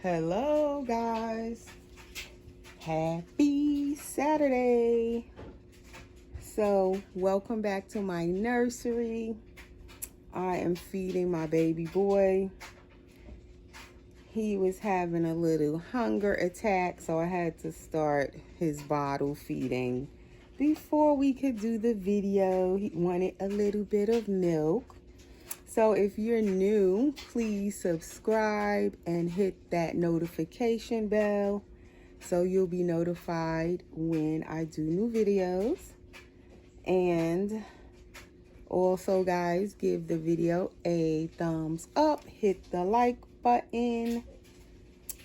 Hello guys, happy Saturday. So welcome back to my nursery. I am feeding my baby boy. He was having a little hunger attack, so I had to start his bottle feeding before we could do the video. He wanted a little bit of milk. So if you're new, please subscribe and hit that notification bell so you'll be notified when I do new videos. And also, guys, give the video a thumbs up, hit the like button,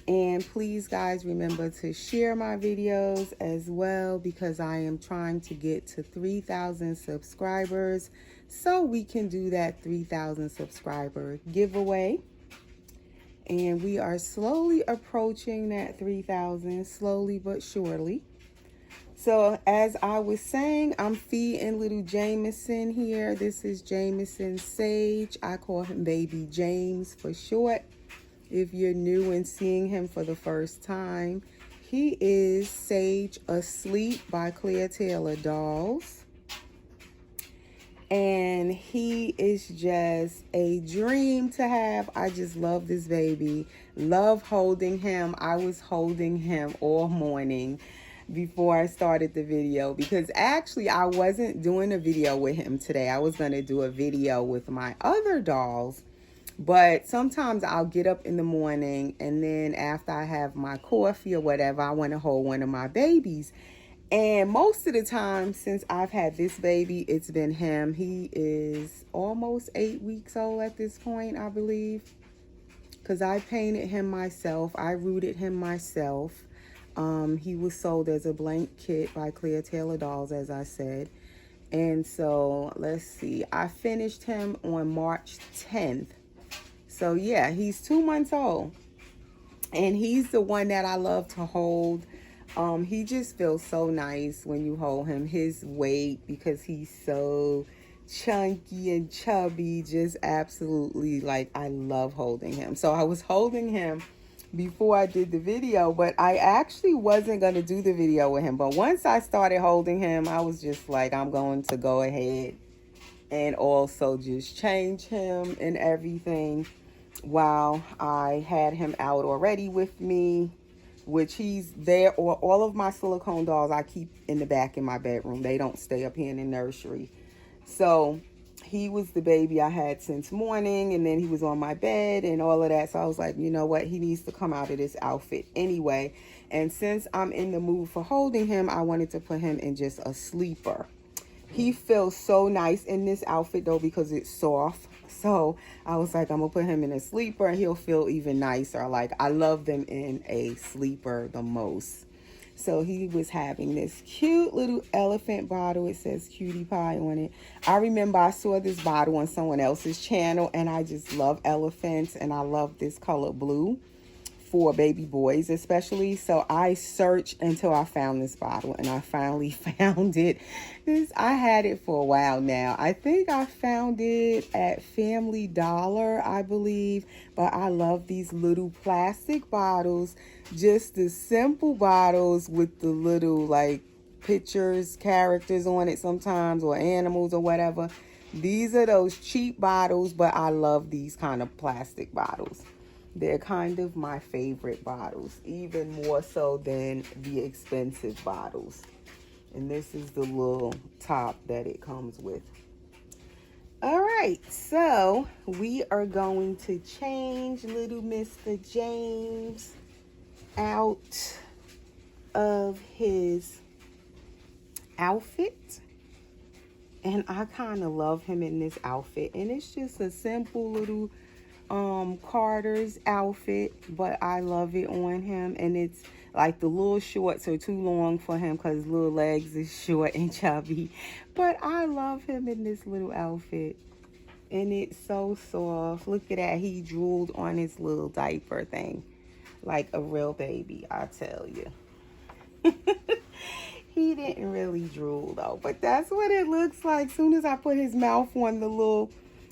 and please, guys, remember to share my videos as well, because I am trying to get to 3,000 subscribers so we can do that 3,000 subscriber giveaway. And we are slowly approaching that 3,000, slowly but surely. So as I was saying, I'm feeding little Jameson here. This is Jameson Sage. I call him Baby James for short. If you're new and seeing him for the first time, he is Sage Asleep by Claire Taylor Dolls. And he is just a dream to have. I just love this baby. Love holding him. I was holding him all morning before I started the video, because actually I wasn't doing a video with him today. I was going to do a video with my other dolls. But sometimes I'll get up in the morning, and then after I have my coffee or whatever, I want to hold one of my babies. And most of the time since I've had this baby, it's been him. He is almost 8 weeks old at this point, I believe, because I painted him myself. I rooted him myself. He was sold as a blank kit by Claire Taylor Dolls, as I said. And so let's see, I finished him on March 10th. So yeah, he's 2 months old, and he's the one that I love to hold. He just feels so nice when you hold him. His weight, because he's so chunky and chubby, just absolutely, like, I love holding him. So I was holding him before I did the video, but I actually wasn't going to do the video with him. But once I started holding him, I was just like, I'm going to go ahead and also just change him and everything while I had him out already with me, which he's there. Or all of my silicone dolls I keep in the back in my bedroom. They don't stay up here in the nursery. So he was the baby I had since morning, and then he was on my bed and all of that. So I was like, you know what, he needs to come out of this outfit anyway. And since I'm in the mood for holding him, I wanted to put him in just a sleeper. He feels so nice in this outfit though, because it's soft. So I was like, I'm gonna put him in a sleeper and he'll feel even nicer. Like, I love them in a sleeper the most. So he was having this cute little elephant bottle. It says Cutie Pie on it. I remember I saw this bottle on someone else's channel, and I just love elephants, and I love this color blue for baby boys especially. So I searched until I found this bottle, and I finally found it. I had it for a while now. I think I found it at Family Dollar, I believe. But I love these little plastic bottles, just the simple bottles with the little like pictures, characters on it sometimes, or animals or whatever. These are those cheap bottles, but I love these kind of plastic bottles. They're kind of my favorite bottles, even more so than the expensive bottles. And this is the little top that it comes with. All right, so we are going to change little Mr. James out of his outfit. And I kind of love him in this outfit. And it's just a simple little Carter's outfit, but I love it on him. And it's like the little shorts are too long for him because his little legs is short and chubby, but I love him in this little outfit, and it's so soft. Look at that, he drooled on his little diaper thing like a real baby, I tell you. He didn't really drool though, but that's what it looks like. Soon as I put his mouth on the little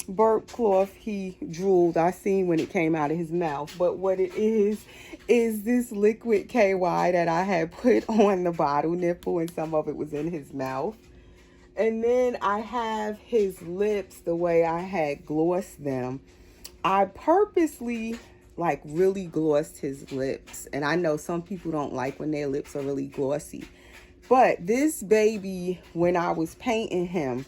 burp cloth he drooled. I seen when it came out of his mouth. But what it is this liquid KY that I had put on the bottle nipple, and some of it was in his mouth. And then I have his lips the way I had glossed them. I purposely like really glossed his lips. And I know some people don't like when their lips are really glossy. But this baby, when I was painting him,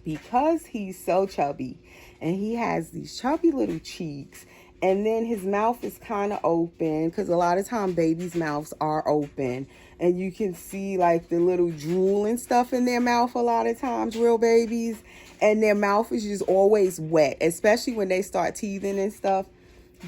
because he's so chubby and he has these chubby little cheeks, and then his mouth is kind of open, because a lot of time babies' mouths are open, and you can see like the little drool and stuff in their mouth a lot of times, real babies, and their mouth is just always wet, especially when they start teething and stuff.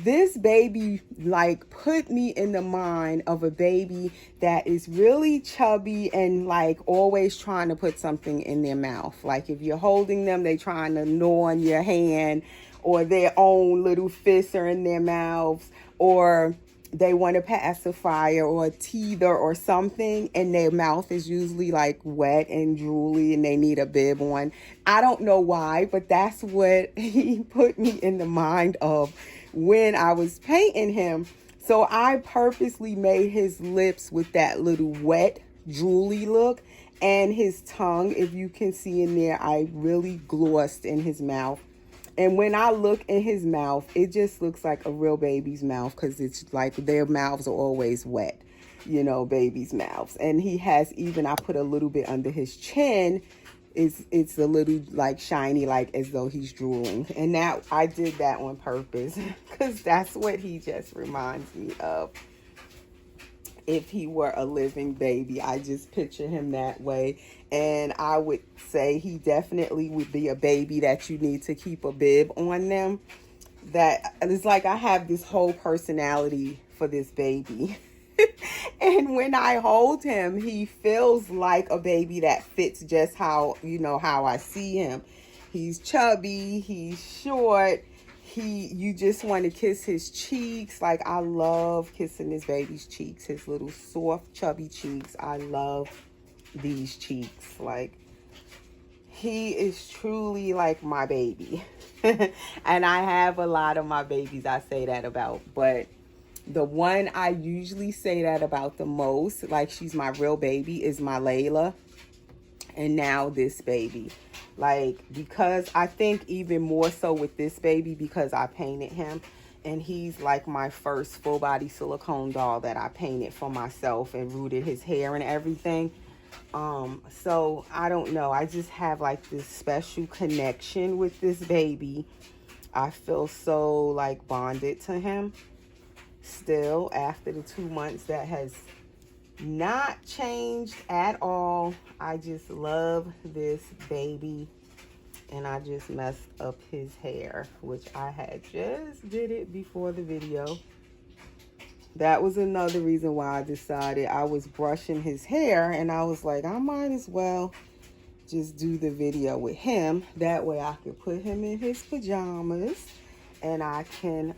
This baby like put me in the mind of a baby that is really chubby and like always trying to put something in their mouth. Like if you're holding them, they trying to gnaw on your hand, or their own little fists are in their mouths, or they want a pacifier or a teether or something, and their mouth is usually like wet and drooly and they need a bib on. I don't know why, but that's what he put me in the mind of when I was painting him. So I purposely made his lips with that little wet, drooly look, and his tongue, if you can see in there, I really glossed in his mouth. And when I look in his mouth, it just looks like a real baby's mouth, because it's like their mouths are always wet, you know, babies' mouths. And he has even, I put a little bit under his chin. It's a little like shiny, like as though he's drooling. And now I did that on purpose, because that's what he just reminds me of. If he were a living baby, I just picture him that way. And I would say he definitely would be a baby that you need to keep a bib on them. That it's like I have this whole personality for this baby. And when I hold him, he feels like a baby that fits just how, you know, how I see him. He's chubby, he's short. You just want to kiss his cheeks. Like, I love kissing this baby's cheeks, his little soft, chubby cheeks. I love these cheeks. Like, he is truly like my baby. And I have a lot of my babies I say that about, but the one I usually say that about the most, like she's my real baby, is my Layla. And now this baby. Like, because I think even more so with this baby, because I painted him, and he's like my first full body silicone doll that I painted for myself and rooted his hair and everything. So I don't know, I just have like this special connection with this baby. I feel so like bonded to him still after the 2 months. That has not changed at all. I just love this baby. And I just messed up his hair, which I had just did it before the video. That was another reason why I decided. I was brushing his hair and I was like, I might as well just do the video with him. That way I could put him in his pajamas and I can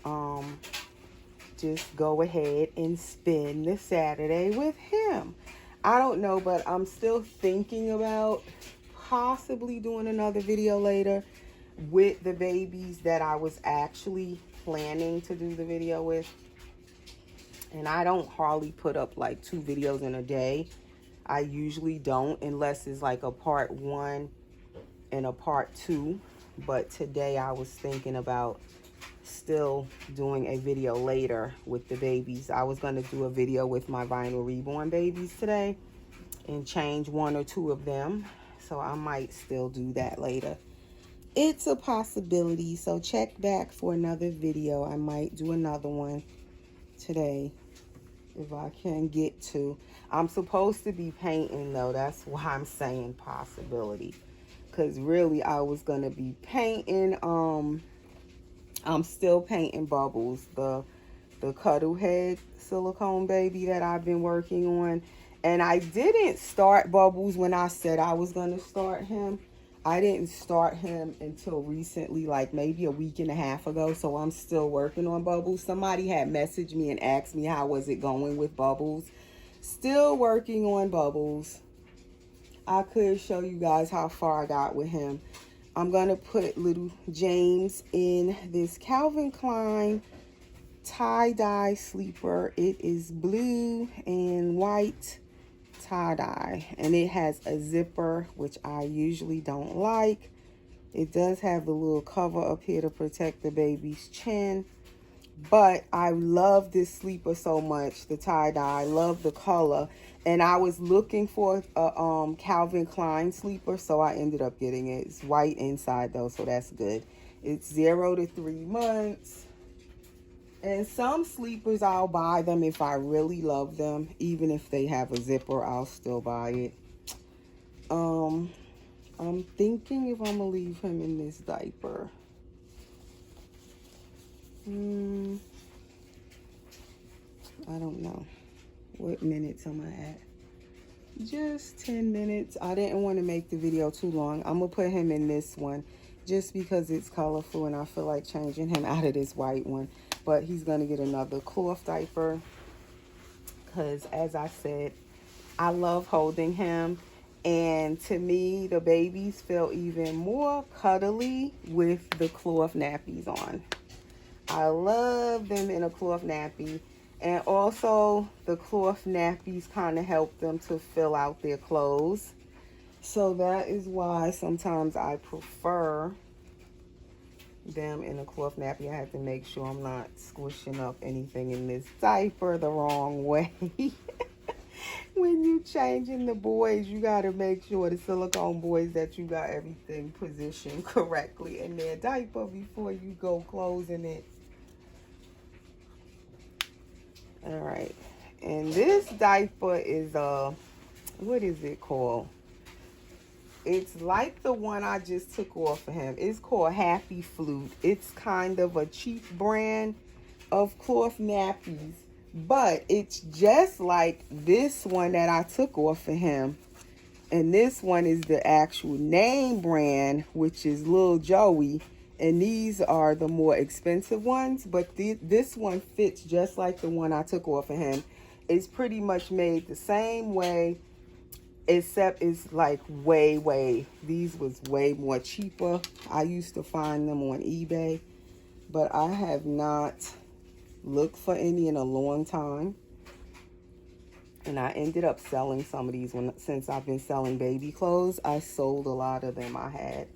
just go ahead and spend the Saturday with him. I don't know, but I'm still thinking about possibly doing another video later with the babies that I was actually planning to do the video with. And I don't hardly put up like 2 videos in a day. I usually don't, unless it's like a part 1 and a part 2. But today I was thinking about still doing a video later with the babies. I was going to do a video with my vinyl reborn babies today and change 1 or 2 of them. So I might still do that later. It's a possibility. So check back for another video. I might do another one today if I can get to. I'm supposed to be painting though. That's why I'm saying possibility. Because really I was going to be painting. I'm still painting Bubbles. The Cuddle head silicone baby that I've been working on. And I didn't start Bubbles when I said I was going to start him. I didn't start him until recently, like maybe a week and a half ago. So I'm still working on Bubbles. Somebody had messaged me and asked me how was it going with Bubbles. Still working on Bubbles. I could show you guys how far I got with him. I'm gonna put little James in this Calvin Klein tie-dye sleeper. It is blue and white tie-dye, and it has a zipper, which I usually don't like. It does have the little cover up here to protect the baby's chin, but I love this sleeper so much, the tie-dye. I love the color, and I was looking for a Calvin Klein sleeper, so I ended up getting it. It's white inside though, so that's good. It's 0 to 3 months. And some sleepers, I'll buy them if I really love them. Even if they have a zipper, I'll still buy it. I'm thinking if I'm gonna leave him in this diaper. I don't know. What minutes am I at? Just 10 minutes. I didn't want to make the video too long. I'm gonna put him in this one just because it's colorful and I feel like changing him out of this white one. But he's gonna get another cloth diaper because, as I said, I love holding him, and to me the babies feel even more cuddly with the cloth nappies on. I love them in a cloth nappy, and also the cloth nappies kind of help them to fill out their clothes, so that is why sometimes I prefer them in a cloth nappy. I have to make sure I'm not squishing up anything in this diaper the wrong way. When you changing the boys, you got to make sure, the silicone boys, that you got everything positioned correctly in their diaper before you go closing it. All right, and this diaper is what is it called? It's like the one I just took off of him. It's called Happy Flute. It's kind of a cheap brand of cloth nappies, but it's just like this one that I took off of him. And this one is the actual name brand, which is Lil Joey. And these are the more expensive ones, but this one fits just like the one I took off of him. It's pretty much made the same way, except it's like these was way more cheaper. I used to find them on eBay, but I have not looked for any in a long time. And I ended up selling some of these since I've been selling baby clothes. I sold a lot of them I had.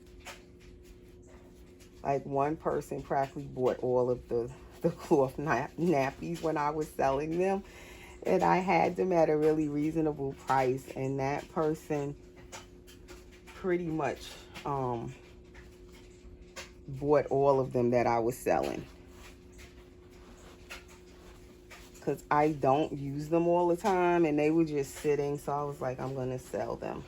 Like, one person practically bought all of the cloth nappies when I was selling them. And I had them at a really reasonable price. And that person pretty much bought all of them that I was selling. Because I don't use them all the time. And they were just sitting. So I was like, I'm going to sell them.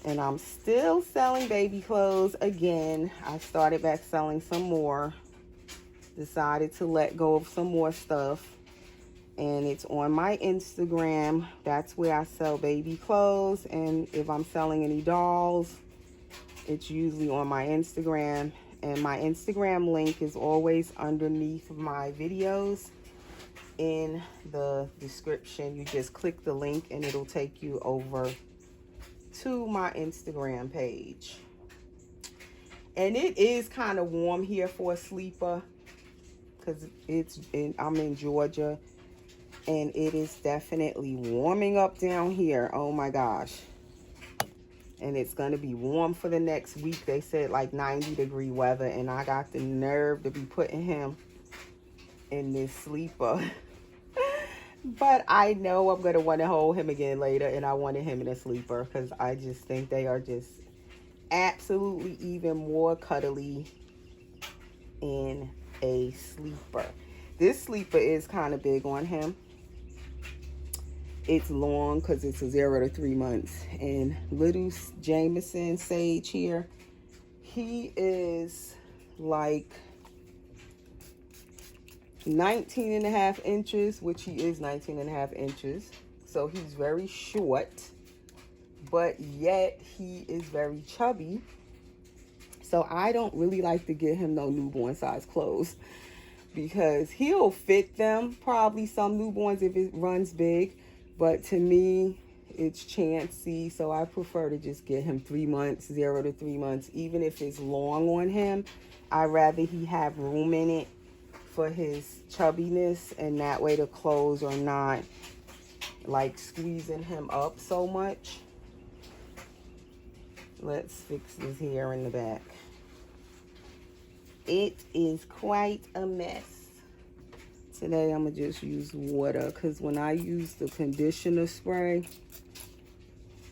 And I'm still selling baby clothes again. I started back selling some more. Decided to let go of some more stuff. And it's on my Instagram. That's where I sell baby clothes. And if I'm selling any dolls, it's usually on my Instagram. And my Instagram link is always underneath my videos in the description. You just click the link and it'll take you over to my Instagram page. And it is kind of warm here for a sleeper because I'm in Georgia, and it is definitely warming up down here. Oh my gosh. And it's going to be warm for the next week. They said like 90-degree weather, and I got the nerve to be putting him in this sleeper. But I know I'm going to want to hold him again later, and I wanted him in a sleeper because I just think they are just absolutely even more cuddly in a sleeper. This sleeper is kind of big on him. It's long because it's a 0 to 3 months. And little Jameson Sage here, he is like 19.5 inches, which he is 19.5 inches. So he's very short, but yet he is very chubby. So I don't really like to get him no newborn size clothes because he'll fit them, probably some newborns if it runs big. But to me, it's chancy, so I prefer to just get him 3 months, 0 to 3 months. Even if it's long on him, I'd rather he have room in it for his chubbiness, and that way the clothes are not like squeezing him up so much. Let's fix his hair in the back. It is quite a mess. Today I'm gonna just use water, because when I use the conditioner spray,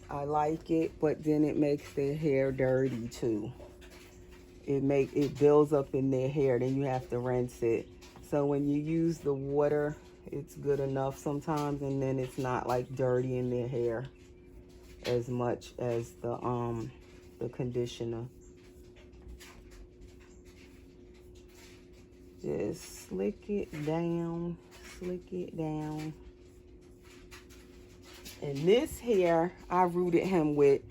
I like it, but then it makes their hair dirty too. It builds up in their hair, then you have to rinse it. So when you use the water, it's good enough sometimes, and then it's not like dirty in their hair as much as the conditioner. Just slick it down, slick it down. And this hair, I rooted him with.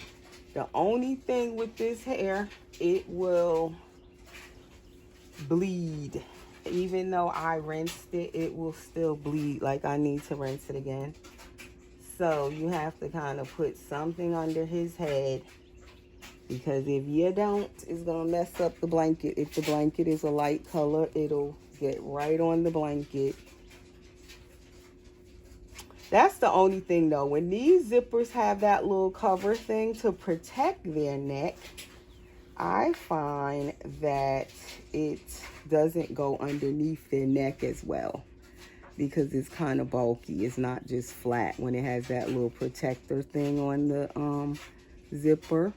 The only thing with this hair, it will bleed. Even though I rinsed it, it will still bleed. Like, I need to rinse it again. So you have to kind of put something under his head, because if you don't, it's going to mess up the blanket. If the blanket is a light color, it'll get right on the blanket. That's the only thing, though. When these zippers have that little cover thing to protect their neck, I find that it doesn't go underneath their neck as well, because it's kind of bulky. It's not just flat when it has that little protector thing on the zipper.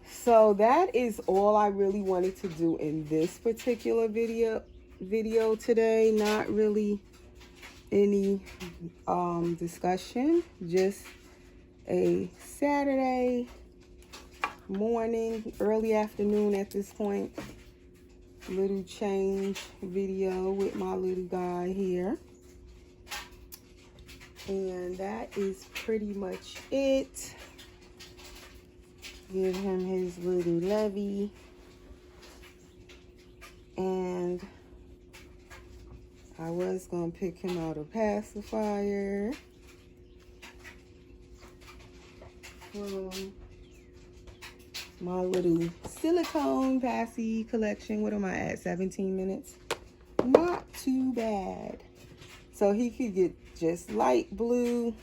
So that is all I really wanted to do in this particular video today. Not really any discussion, just a Saturday morning, early afternoon at this point, little change video with my little guy here. And that is pretty much it. Give him his little levy, and I was gonna pick him out a pacifier from my little silicone passy collection. What am I at? 17 minutes? Not too bad. So he could get just light blue.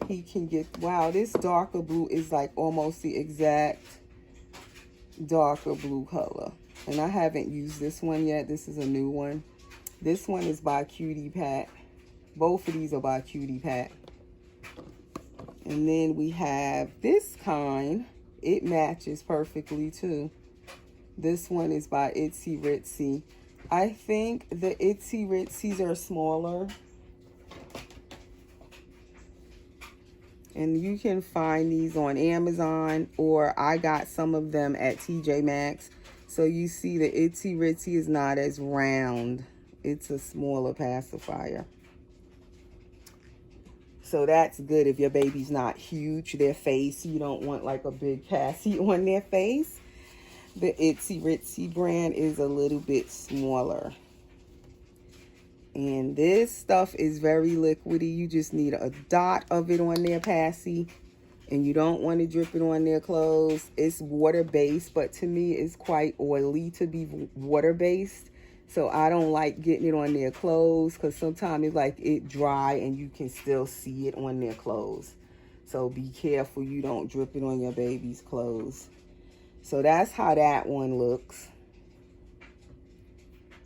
He can get, wow, this darker blue is like almost the exact darker blue color. And I haven't used this one yet. This is a new one. This one is by Cutie Pat. Both of these are by Cutie Pat. And then we have this kind. It matches perfectly too. This one is by Itsy Ritsy. I think the Itsy Ritsies are smaller. And you can find these on Amazon, or I got some of them at TJ Maxx. So you see the Itsy Ritsy is not as round. It's a smaller pacifier. So that's good if your baby's not huge. Their face, you don't want like a big passy on their face. The Itsy Ritsy brand is a little bit smaller. And this stuff is very liquidy. You just need a dot of it on their passy. And you don't want to drip it on their clothes. It's water-based, but to me, it's quite oily to be water-based. So I don't like getting it on their clothes, because sometimes it's like it dry and you can still see it on their clothes. So be careful you don't drip it on your baby's clothes. So that's how that one looks.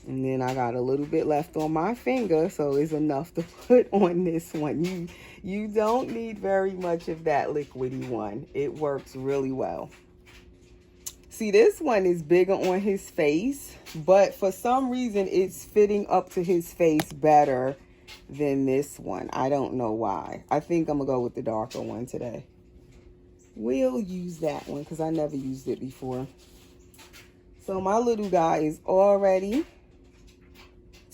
And then I got a little bit left on my finger, so it's enough to put on this one. You don't need very much of that liquidy one. It works really well. See, this one is bigger on his face, but for some reason it's fitting up to his face better than this one. I don't know why. I think I'm gonna go with the darker one today. We'll use that one because I never used it before. So my little guy is all ready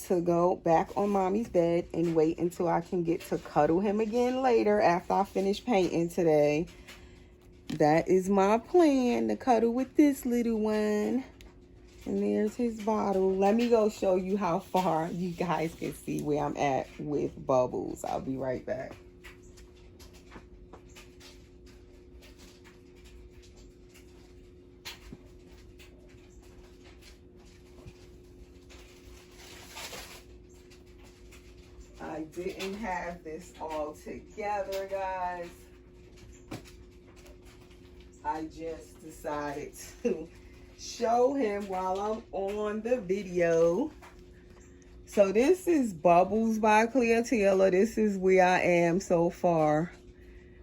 to go back on mommy's bed and wait until I can get to cuddle him again later after I finish painting today. That is my plan, to cuddle with this little one. And there's his bottle. Let me go show you how far you guys can see where I'm at with Bubbles. I'll be right back. I didn't have this all together, guys. I just decided to show him while I'm on the video. So this is Bubbles by Clear Taylor. This is where I am so far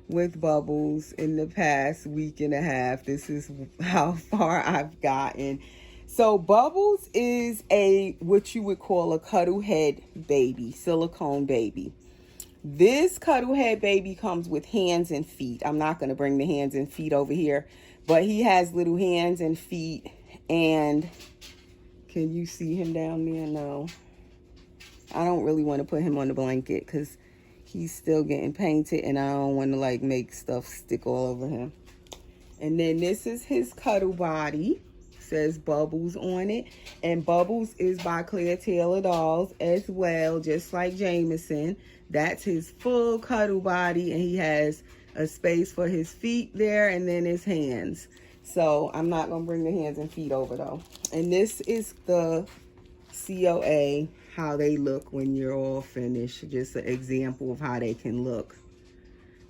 with Bubbles in the past week and a half. This is how far I've gotten. So Bubbles is a what you would call a cuddle head baby, silicone baby. This cuddle head baby comes with hands and feet. I'm not going to bring the hands and feet over here, but he has little hands and feet. And can you see him down there? No. I don't really want to put him on the blanket because he's still getting painted and I don't want to like make stuff stick all over him. And then this is his cuddle body. Says Bubbles on it, and Bubbles is by Clear Taylor Dolls as well, just like Jameson. That's his full cuddle body, and he has a space for his feet there and then his hands. So I'm not gonna bring the hands and feet over though. And this is the COA, how they look when you're all finished. Just an example of how they can look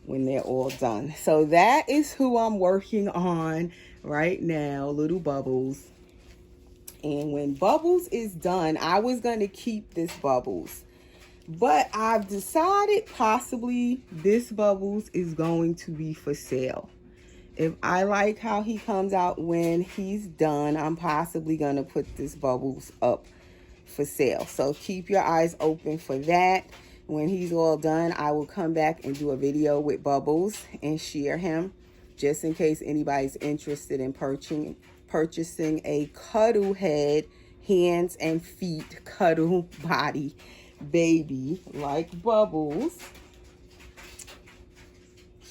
when they're all done. So that is who I'm working on right now, little Bubbles. And when Bubbles is done, I was going to keep this Bubbles, but I've decided possibly this Bubbles is going to be for sale. If I like how he comes out when he's done, I'm possibly going to put this Bubbles up for sale. So keep your eyes open for that. When he's all done, I will come back and do a video with Bubbles and share him, just in case anybody's interested in purchasing a cuddle head, hands and feet, cuddle body baby like Bubbles.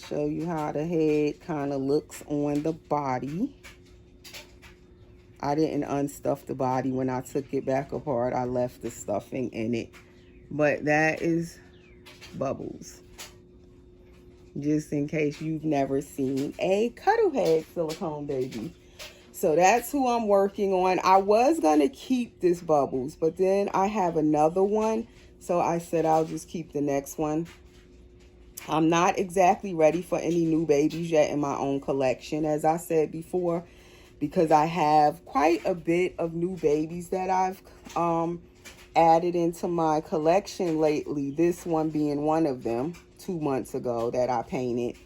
Show you how the head kind of looks on the body. I didn't unstuff the body when I took it back apart. I left the stuffing in it. But that is Bubbles. Just in case you've never seen a cuddle head silicone baby. So that's who I'm working on. I was going to keep this Bubbles, but then I have another one. So I said I'll just keep the next one. I'm not exactly ready for any new babies yet in my own collection, as I said before, because I have quite a bit of new babies that I've added into my collection lately. This one being one of them 2 months ago that I painted.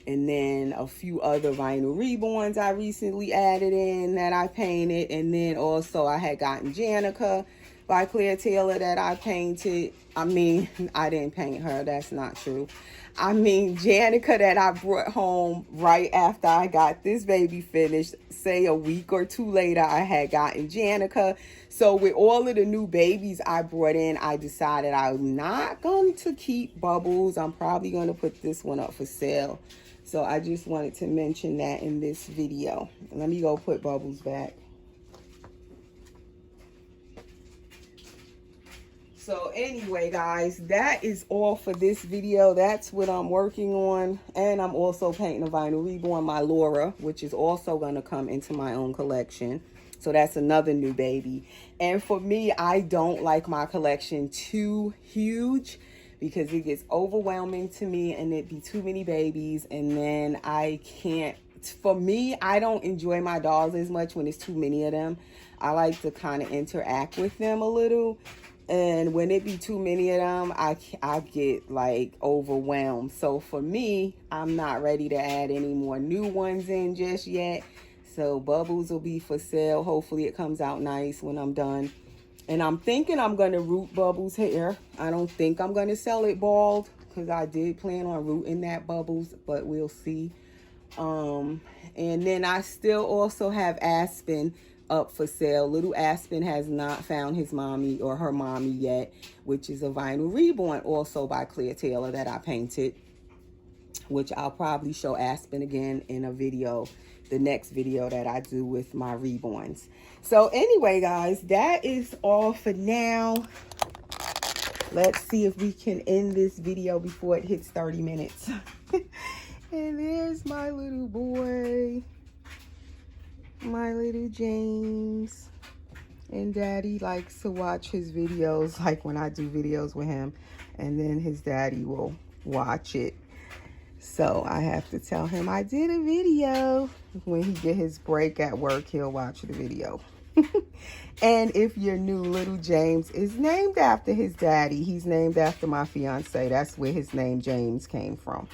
And then a few other vinyl reborns I recently added in that I painted. And then also I had gotten Janica by Clear Taylor that I painted. I mean, I didn't paint her. That's not true. I mean, Janica that I brought home right after I got this baby finished. Say a week or two later, I had gotten Janica. So with all of the new babies I brought in, I decided I'm not going to keep Bubbles. I'm probably going to put this one up for sale. So I just wanted to mention that in this video. Let me go put Bubbles back. So anyway, guys, that is all for this video. That's what I'm working on. And I'm also painting a vinyl reborn, my Laura, which is also going to come into my own collection. So that's another new baby. And for me, I don't like my collection too huge because it gets overwhelming to me and it'd be too many babies. And then I can't, for me, I don't enjoy my dolls as much when it's too many of them. I like to kind of interact with them a little. And when it be too many of them, I get like overwhelmed. So for me, I'm not ready to add any more new ones in just yet. So Bubbles will be for sale. Hopefully it comes out nice when I'm done. And I'm thinking I'm going to root Bubbles hair. I don't think I'm going to sell it bald because I did plan on rooting that Bubbles, but we'll see. And then I still also have Aspen up for sale. Little Aspen has not found his mommy or her mommy yet, which is a vinyl reborn also by Clear Taylor that I painted. which I'll probably show Aspen again in a video, the next video that I do with my reborns. So anyway, guys, that is all for now. Let's see if we can end this video before it hits 30 minutes. And there's my little boy, my little James. And Daddy likes to watch his videos, like when I do videos with him, and then his daddy will watch it. So I have to tell him I did a video. When he get his break at work, he'll watch the video. And if you're new, little James is named after his daddy. He's named after my fiance. That's where his name James came from.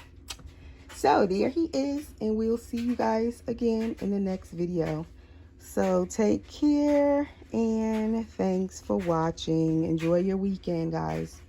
So there he is, and we'll see you guys again in the next video. So take care, and thanks for watching. Enjoy your weekend, guys.